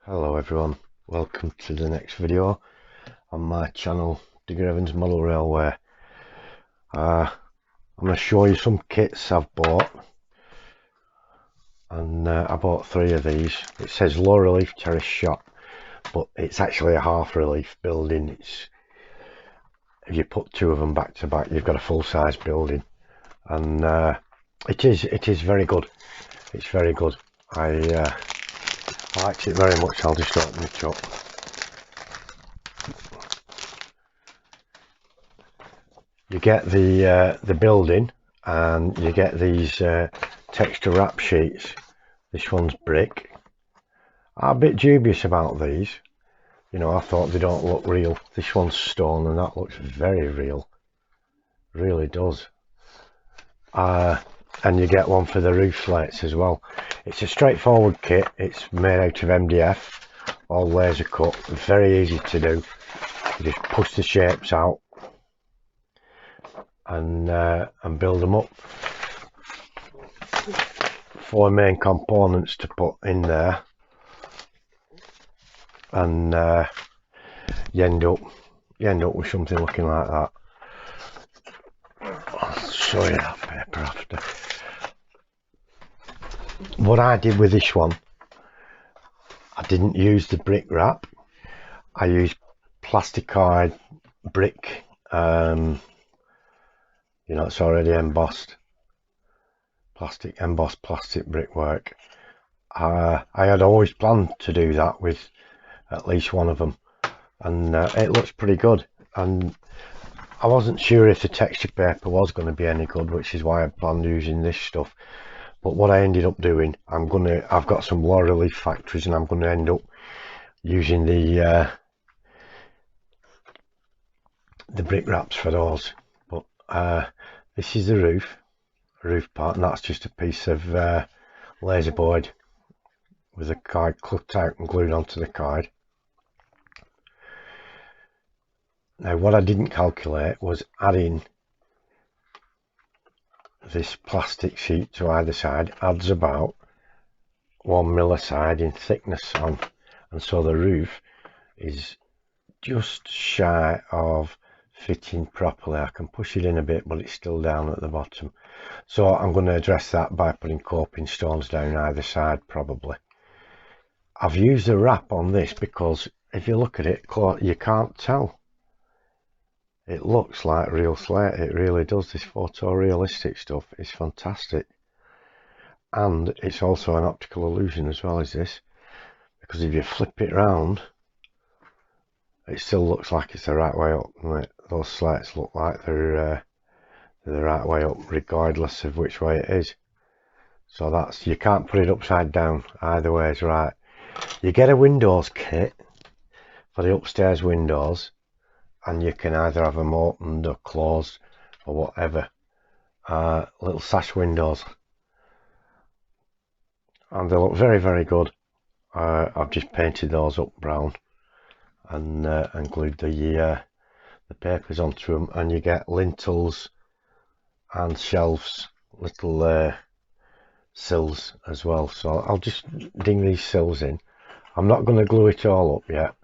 Hello everyone, welcome to the next video on my channel, Digger Evans Model Railway. I'm going to show you some kits I've bought, and I bought 3 of these. It says low relief terrace shop, but it's actually a half relief building. If you put 2 of them back to back, you've got a full size building, and it is very good. It's very good. I liked it very much. I'll just open it up. You get the building, and you get these texture wrap sheets. This one's brick. I'm a bit dubious about these. You know, I thought they don't look real. This one's stone, and that looks very real. Really does. And you get one for the roof slates as well. It's a straightforward kit. It's made out of MDF, all laser cut. Very easy to do. You just push the shapes out and build them up. 4 main components to put in there, and you end up with something looking like that. I'll show you that paper after. What I did with this one, I didn't use the brick wrap. I used plasticized brick. You know, it's already embossed. Embossed plastic brickwork. I had always planned to do that with at least one of them, and it looks pretty good. And I wasn't sure if the texture paper was going to be any good, which is why I planned using this stuff. But what I ended up doing, I've got some low relief factories, and I'm going to end up using the brick wraps for those. But this is the roof part, and that's just a piece of laser board with a guide cut out and glued onto the guide. Now, what I didn't calculate was adding this plastic sheet to either side. Adds about 1 mil a side in thickness on, and so the roof is just shy of fitting properly. I can push it in a bit, but it's still down at the bottom. So I'm going to address that by putting coping stones down either side, probably. I've used a wrap on this because if you look at it, you can't tell. It looks like real slate. It really does. This photorealistic stuff is fantastic. And it's also an optical illusion as well as this, because if you flip it round, it still looks like it's the right way up. Those slates look like they're the right way up regardless of which way it is. So that's, you can't put it upside down. Either way is right. You get a windows kit for the upstairs windows, and you can either have them opened or closed or whatever. Little sash windows, and they look very, very good. I've just painted those up brown and glued the papers onto them, and you get lintels and shelves, little sills as well. So I'll just ding these sills in. I'm not going to glue it all up yet.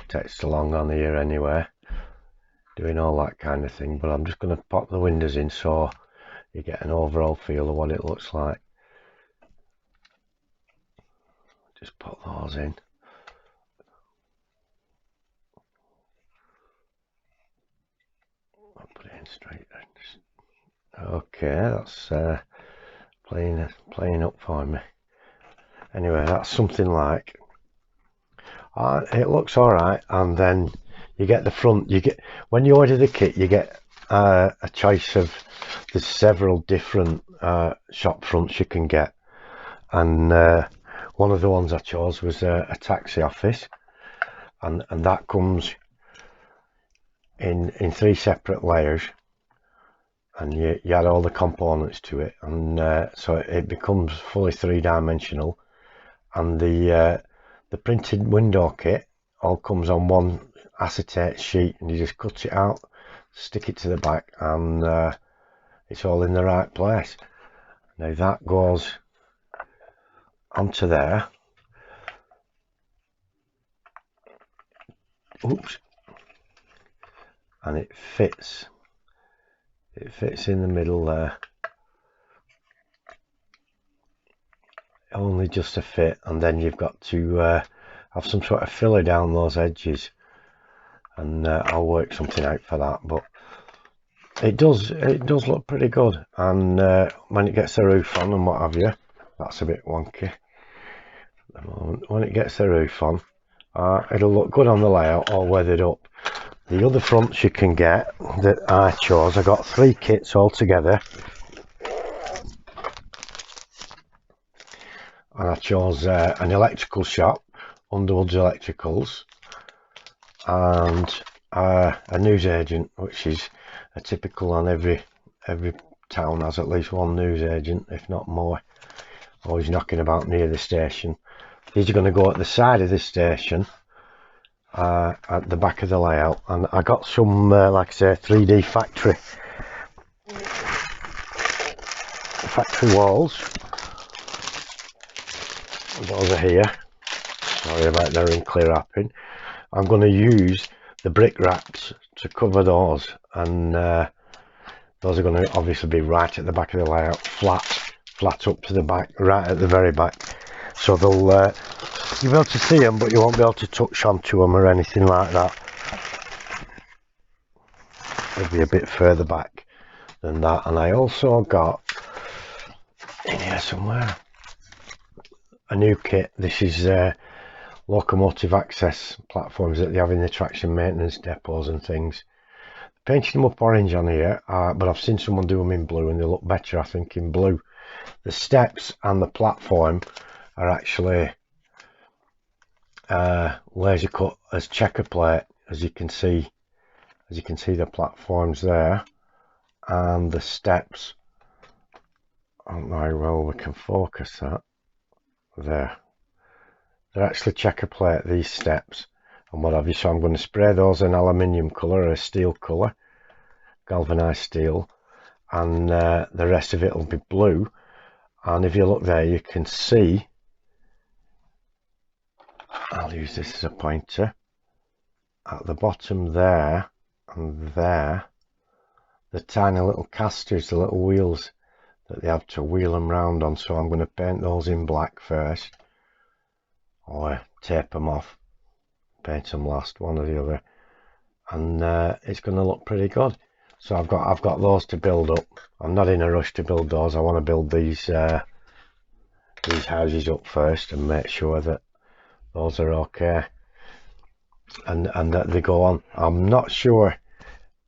It takes too long on here anyway, doing all that kind of thing, but I'm just going to pop the windows in so you get an overall feel of what it looks like. Just put those in. I'll put it in straight. Okay, that's playing up for me. Anyway, that's something like. It looks all right, and then you get the front. You get, when you order the kit, you get a choice of, there's several different shop fronts you can get, and one of the ones I chose was a taxi office, and that comes in 3 separate layers, and you add all the components to it, and so it becomes fully 3-dimensional. And the printed window kit all comes on one acetate sheet, and you just cut it out, stick it to the back, and it's all in the right place. Now that goes onto there, oops, and it fits in the middle there, only just a fit, and then you've got to have some sort of filler down those edges, and I'll work something out for that. But it does look pretty good, and when it gets the roof on and what have you, that's a bit wonky at the moment. When it gets the roof on, it'll look good on the layout, all weathered up. The other fronts you can get that I chose, I got 3 kits altogether, and I chose an electrical shop, Underwood's Electricals, and a newsagent, which is a typical on every town has at least one newsagent, if not more, always knocking about near the station. These are going to go at the side of the station, at the back of the layout, and I got some like I say 3D factory walls. Those are here. Sorry about the wrinkly wrapping. I'm going to use the brick wraps to cover those, and those are going to obviously be right at the back of the layout, flat up to the back, right at the very back, so they'll you'll be able to see them, but you won't be able to touch onto them or anything like that. They'll be a bit further back than that. And I also got in here somewhere a new kit. This is locomotive access platforms that they have in the traction maintenance depots and things. Painted them up orange on here, but I've seen someone do them in blue and they look better, I think, in blue. The steps and the platform are actually laser cut as checker plate, as you can see the platforms there, and the steps, I don't know how well we can focus that there, they're actually checker plate, these steps and what have you. So I'm going to spray those in aluminium colour or a steel colour, galvanized steel, and the rest of it will be blue. And if you look there, you can see, I'll use this as a pointer, at the bottom there and there, the tiny little casters, the little wheels that they have to wheel them round on. So I'm going to paint those in black first, or tape them off, paint them last, one or the other, and it's going to look pretty good. So I've got those to build up. I'm not in a rush to build those. I want to build these houses up first and make sure that those are okay and that they go on. I'm not sure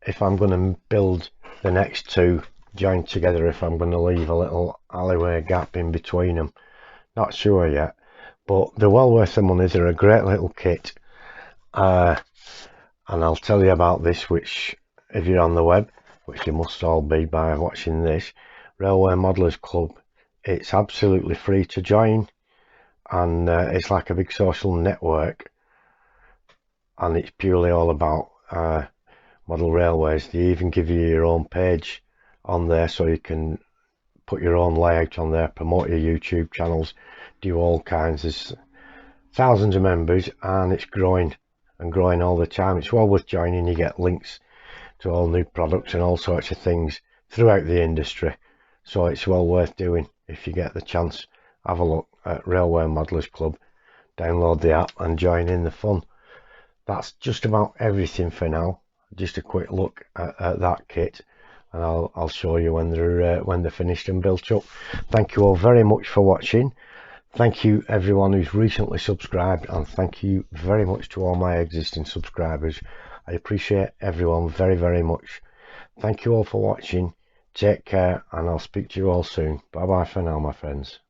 if I'm going to build the next 2 joined together, if I'm going to leave a little alleyway gap in between them. Not sure yet, but they're well worth the money. They're a great little kit, and I'll tell you about this, which if you're on the web, which you must all be by watching this, Railway Modelers Club, it's absolutely free to join, and it's like a big social network, and it's purely all about model railways. They even give you your own page on there, so you can put your own layout on there, promote your YouTube channels, do all kinds. There's thousands of members, and it's growing and growing all the time. It's well worth joining. You get links to all new products and all sorts of things throughout the industry, so it's well worth doing. If you get the chance, have a look at Railway Modelers Club, download the app and join in the fun. That's just about everything for now. Just a quick look at that kit, and I'll show you when they're finished and built up. Thank you all very much for watching. Thank you everyone who's recently subscribed, and thank you very much to all my existing subscribers. I appreciate everyone very, very much. Thank you all for watching. Take care, and I'll speak to you all soon. Bye bye for now, my friends.